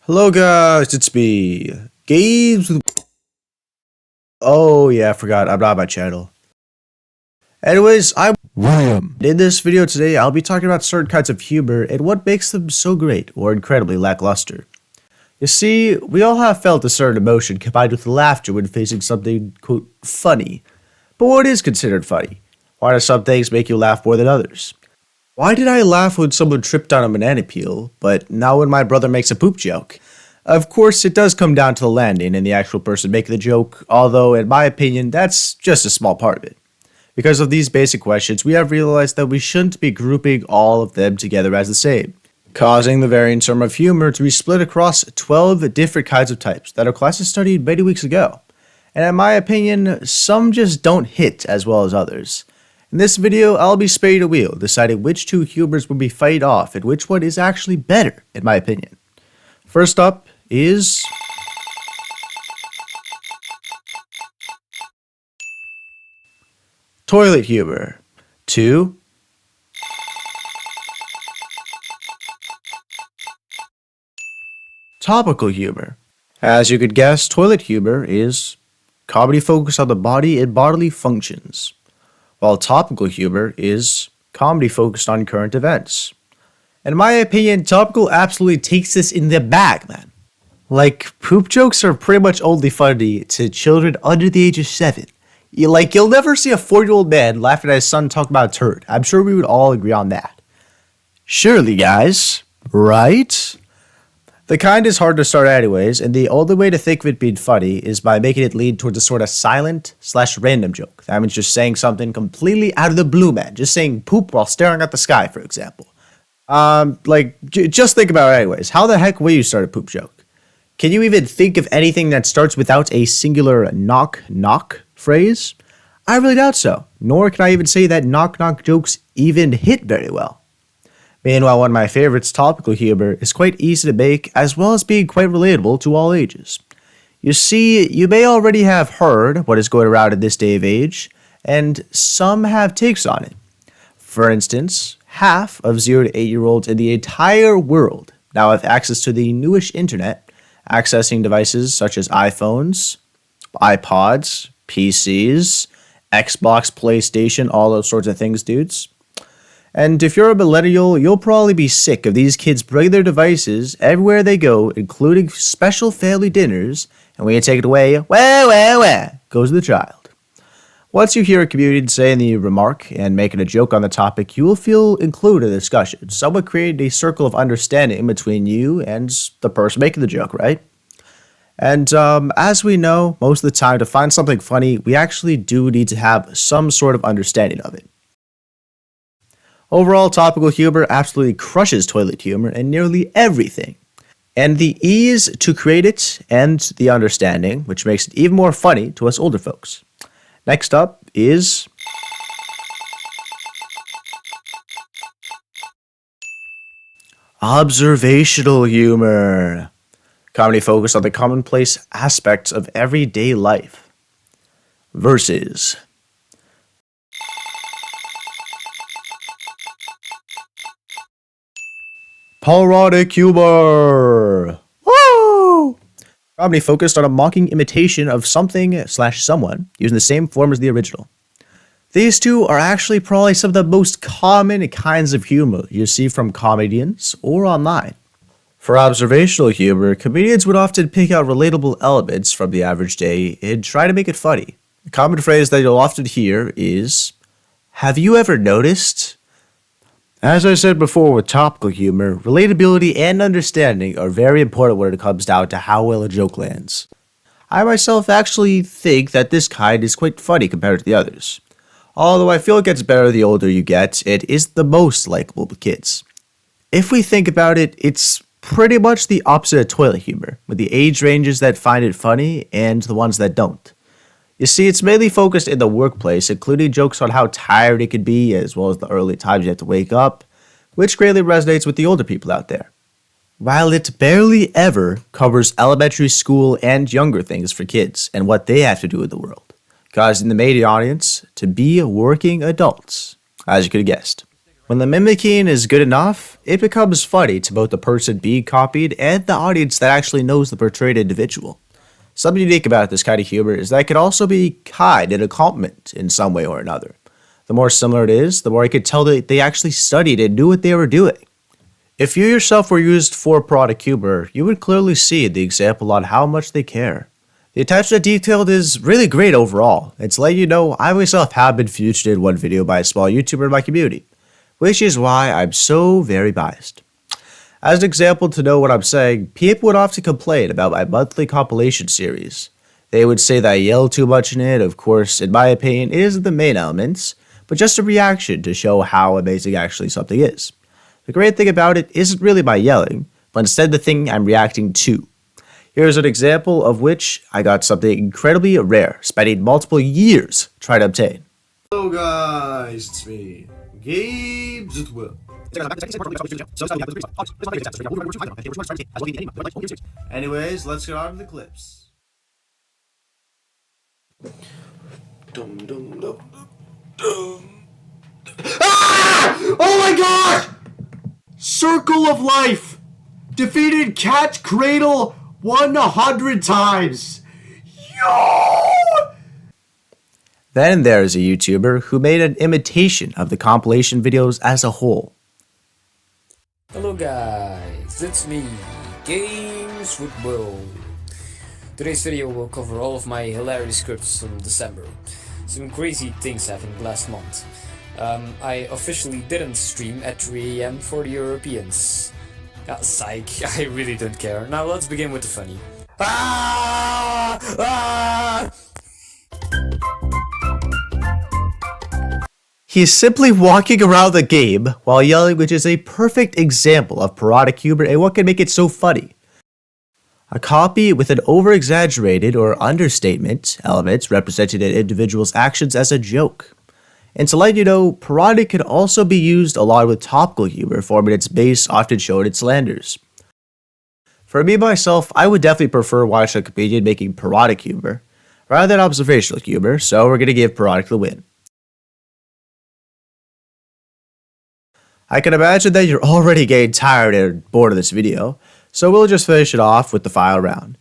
Hello guys, it's me, Games with... Oh yeah, I forgot, I'm not on my channel. Anyways, I'm William. In this video today, I'll be talking about certain kinds of humor and what makes them so great or incredibly lackluster. You see, we all have felt a certain emotion combined with laughter when facing something, quote, funny. But what is considered funny? Why do some things make you laugh more than others? Why did I laugh when someone tripped on a banana peel, but now when my brother makes a poop joke? Of course, it does come down to the landing and the actual person making the joke, although in my opinion, that's just a small part of it. Because of these basic questions, we have realized that we shouldn't be grouping all of them together as the same, causing the varying term of humor to be split across 12 different kinds of types that our classes studied many weeks ago. And in my opinion, some just don't hit as well as others. In this video, I'll be spinning a wheel, deciding which two humors will be fight off and which one is actually better, in my opinion. First up is... toilet humor. 2. Topical humor. As you could guess, toilet humor is comedy focused on the body and bodily functions, while topical humor is comedy focused on current events. In my opinion, topical absolutely takes this in the bag, man. Like, poop jokes are pretty much only funny to children under the age of 7. You'll never see a 4-year-old man laughing at his son talking about a turd. I'm sure we would all agree on that. Surely, guys. Right? The kind is hard to start anyways, and the only way to think of it being funny is by making it lead towards a sort of silent/random joke. That means just saying something completely out of the blue, man. Just saying poop while staring at the sky, for example. Just think about it anyways. How the heck will you start a poop joke? Can you even think of anything that starts without a singular knock phrase? I really doubt so. Nor can I even say that knock jokes even hit very well. Meanwhile, one of my favorites, topical humor, is quite easy to make as well as being quite relatable to all ages. You see, you may already have heard what is going around in this day of age, and some have takes on it. For instance, half of 0 to 8-year-olds in the entire world now have access to the newish internet, accessing devices such as iPhones, iPods, PCs, Xbox, PlayStation, all those sorts of things, dudes. And if you're a millennial, you'll probably be sick of these kids bringing their devices everywhere they go, including special family dinners, and when you take it away, wah, goes the child. Once you hear a comedian saying the remark and making a joke on the topic, you will feel included in the discussion, somewhat creating a circle of understanding between you and the person making the joke, right? And as we know, most of the time to find something funny, we actually do need to have some sort of understanding of it. Overall, topical humor absolutely crushes toilet humor in nearly everything. And the ease to create it and the understanding, which makes it even more funny to us older folks. Next up is... observational humor. Comedy focused on the commonplace aspects of everyday life. Versus... parodic humor. Woo! Comedy focused on a mocking imitation of something/someone using the same form as the original. These two are actually probably some of the most common kinds of humor you see from comedians or online. For observational humor, comedians would often pick out relatable elements from the average day and try to make it funny. A common phrase that you'll often hear is, "Have you ever noticed?" As I said before with topical humor, relatability and understanding are very important when it comes down to how well a joke lands. I myself actually think that this kind is quite funny compared to the others. Although I feel it gets better the older you get, it is the most likable with kids. If we think about it, it's pretty much the opposite of toilet humor, with the age ranges that find it funny and the ones that don't. You see, it's mainly focused in the workplace, including jokes on how tired it could be, as well as the early times you have to wake up, which greatly resonates with the older people out there. While it barely ever covers elementary school and younger things for kids and what they have to do in the world, causing the main audience to be working adults, as you could have guessed. When the mimicking is good enough, it becomes funny to both the person being copied and the audience that actually knows the portrayed individual. Something unique about this kind of humor is that it can also be kind and a compliment in some way or another. The more similar it is, the more I could tell that they actually studied and knew what they were doing. If you yourself were used for product humor, you would clearly see the example on how much they care. The attention to detail is really great overall. It's letting you know I myself have been featured in one video by a small YouTuber in my community, which is why I'm so very biased. As an example to know what I'm saying, people would often complain about my monthly compilation series. They would say that I yell too much in it. Of course, in my opinion, it isn't the main elements, but just a reaction to show how amazing actually something is. The great thing about it isn't really my yelling, but instead the thing I'm reacting to. Here's an example of which I got something incredibly rare, spending multiple years trying to obtain. Hello guys, it's me, Gabe Zutwell. Anyways, let's get on to the clips. Ah! Oh my god! Circle of Life defeated Cat Cradle 100 times. Yo! Then there's a YouTuber who made an imitation of the compilation videos as a whole. Hello guys, it's me, Games with Will. Today's video will cover all of my hilarious scripts from December. Some crazy things happened last month. I officially didn't stream at 3 AM for the Europeans. Psych, I really don't care. Now let's begin with the funny. Ah! Ah! He's simply walking around the game while yelling, which is a perfect example of parodic humor and what can make it so funny. A copy with an over-exaggerated or understatement elements representing an individual's actions as a joke. And to let you know, parodic can also be used along with topical humor, forming its base often shown in slanders. For me myself, I would definitely prefer watching a comedian making parodic humor rather than observational humor, so we're going to give parodic the win. I can imagine that you're already getting tired and bored of this video, so we'll just finish it off with the final round.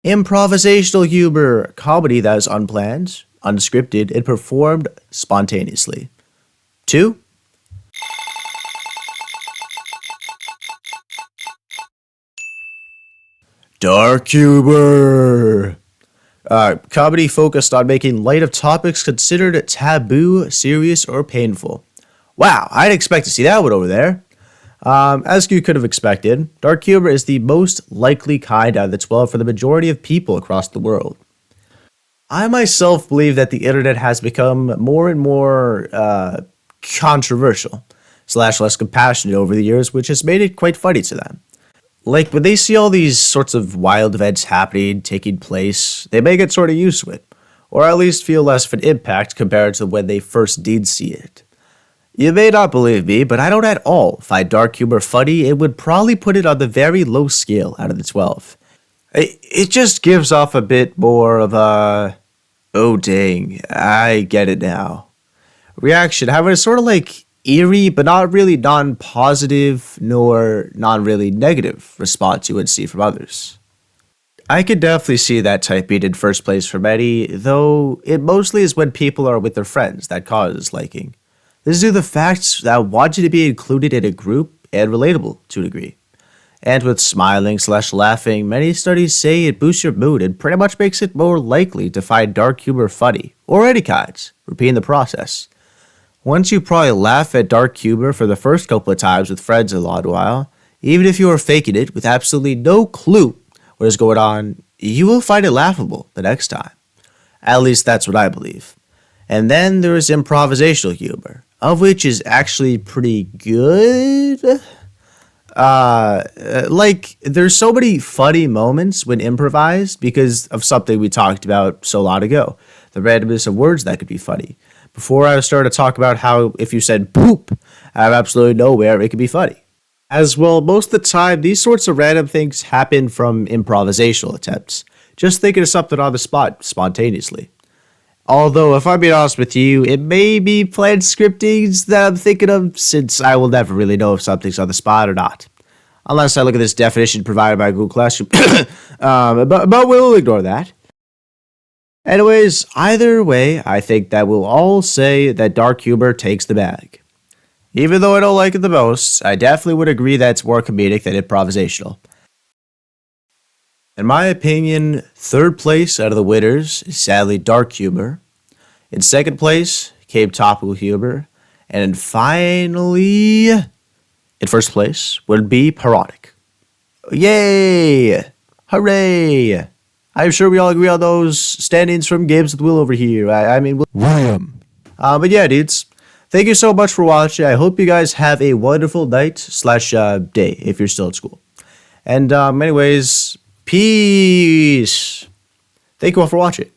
Improvisational humor, comedy that is unplanned, unscripted, and performed spontaneously. 2. Dark humor. Comedy focused on making light of topics considered taboo, serious, or painful. Wow, I didn't expect to see that one over there. As you could have expected, dark humor is the most likely kind out of the 12 for the majority of people across the world. I myself believe that the internet has become more and more controversial / less compassionate over the years, which has made it quite funny to them. Like, when they see all these sorts of wild events happening, taking place, they may get sort of used to it, or at least feel less of an impact compared to when they first did see it. You may not believe me, but I don't at all find dark humor funny and would probably put it on the very low scale out of the 12. It just gives off a bit more of a, oh dang, I get it now reaction. However, it's sort of like eerie, but not really non-positive nor non-really negative response you would see from others. I could definitely see that type being in first place for many, though it mostly is when people are with their friends that causes liking. This is due to the fact that wanting to be included in a group and relatable to a degree. And with smiling / laughing, many studies say it boosts your mood and pretty much makes it more likely to find dark humor funny, or any kinds, repeating the process. Once you probably laugh at dark humor for the first couple of times with friends in a long while, even if you are faking it with absolutely no clue what is going on, you will find it laughable the next time. At least that's what I believe. And then there is improvisational humor, of which is actually pretty good. There's so many funny moments when improvised because of something we talked about so long ago. The randomness of words that could be funny. Before I started to talk about how if you said poop out of absolutely nowhere, it could be funny. As well, most of the time, these sorts of random things happen from improvisational attempts. just thinking of something on the spot spontaneously. Although, if I'm being honest with you, it may be planned scriptings that I'm thinking of, since I will never really know if something's on the spot or not. Unless I look at this definition provided by Google Classroom. But we'll ignore that. Anyways, either way, I think that we'll all say that dark humor takes the bag. Even though I don't like it the most, I definitely would agree that it's more comedic than improvisational. In my opinion, third place out of the winners is sadly dark humor. In second place came topical humor. And finally, in first place would be parodic. Yay! Hooray! I'm sure we all agree on those standings from Games with Will over here. I mean, William. But yeah, dudes. Thank you so much for watching. I hope you guys have a wonderful night / day if you're still at school. And anyways, peace. Thank you all for watching.